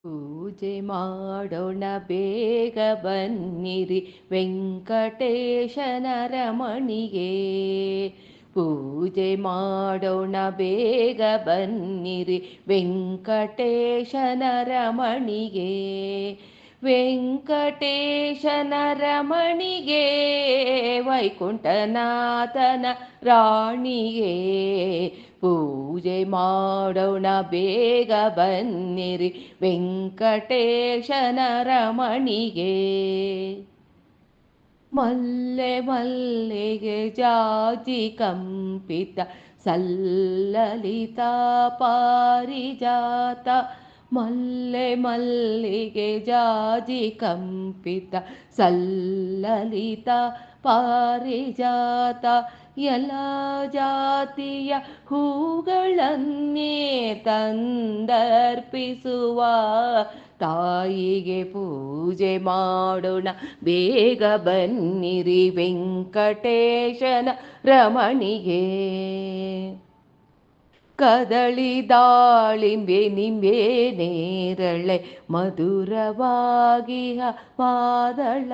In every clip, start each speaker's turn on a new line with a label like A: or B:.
A: ಪೂಜೆ ಮಾಡೋಣ ಬೇಗ ಬನ್ನಿರಿ ವೆಂಕಟೇಶನ ರಮಣಿಗೆ. ಪೂಜೆ ಮಾಡೋಣ ಬೇಗ ಬನ್ನಿರಿ ವೆಂಕಟೇಶನ ರಮಣಿಗೆ. ವೆಂಕಟೇಶನ ರಮಣಿಗೆ ವೈಕುಂಠನಾಥನ ರಾಣಿಗೆ. ಪೂಜೆ ಮಾಡೋಣ ಬೇಗ ಬನ್ನಿರಿ ವೆಂಕಟೇಶನ ರಮಣಿಗೆ. ಮಲ್ಲೆ ಮಲ್ಲಿಗೆ ಜಾಜಿ ಕಂಪಿತ ಸಲ್ಲಲಿತ ಪಾರಿಜಾತ. ಮಲ್ಲೆ ಮಲ್ಲಿಗೆ ಜಾಜಿ ಕಂಪಿತ ಸಲ್ಲಲಿತ ಪಾರಿಜಾತ. ಎಲ್ಲ ಜಾತಿಯ ಹೂಗಳನ್ನೇ ತಂದರ್ಪಿಸುವ ತಾಯಿಗೆ. ಪೂಜೆ ಮಾಡೋಣ ಬೇಗ ಬನ್ನಿರಿ ವೆಂಕಟೇಶನ ರಮಣಿಗೆ. ಕದಳಿ ದಾಳಿಂಬೆ ನಿಂಬೆ ನೇರಳೆ ಮಧುರವಾಗಿಹ ಮಾದಳ.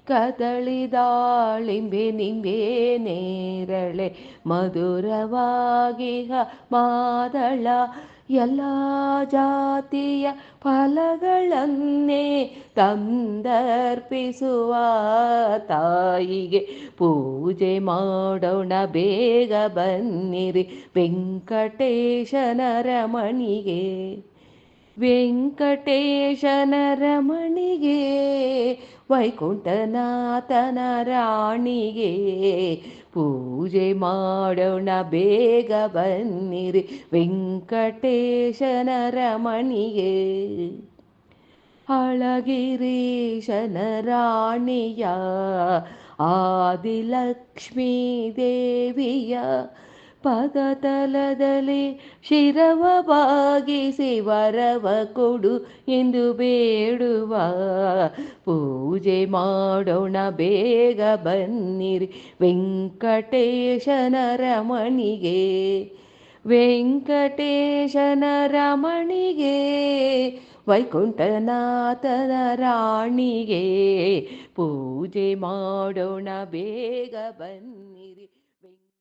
A: ಕದಳಿ ದಾಳಿಂಬೆ ನಿಂಬೆ ನೇರಳೆ ಮಧುರವಾಗಿಹ ಮಾದಳ. ಎಲ್ಲ ಜಾತಿಯ ಫಲಗಳನ್ನೇ ತಂದರ್ಪಿಸುವ ತಾಯಿಗೆ. ಪೂಜೆ ಮಾಡೋಣ ಬೇಗ ಬನ್ನಿರಿ ವೆಂಕಟೇಶನ ರಮಣಿಗೆ. ವೆಂಕಟೇಶನ ರಮಣಿಗೆ ವೈಕುಂಠನಾಥನ ರಾಣಿಗೆ. ಪೂಜೆ ಮಾಡೋಣ ಬೇಗ ಬನ್ನಿರಿ ವೆಂಕಟೇಶನ ರಮಣಿಗೆ. ಅಳಗಿರೀಶನ ರಾಣಿಯ ಆದಿಲಕ್ಷ್ಮೀ ದೇವಿಯ ಪದತಲದಲ್ಲಿ ಶಿರವ ಬಾಗಿಸಿ ವರವ ಕೊಡು ಎಂದು ಬೇಡುವ. ಪೂಜೆ ಮಾಡೋಣ ಬೇಗ ಬನ್ನಿರಿ ವೆಂಕಟೇಶನ ರಮಣಿಗೆ. ವೆಂಕಟೇಶನ ರಮಣಿಗೆ ವೈಕುಂಠನಾಥನ ರಾಣಿಗೆ. ಪೂಜೆ ಮಾಡೋಣ ಬೇಗ ಬನ್ನಿ.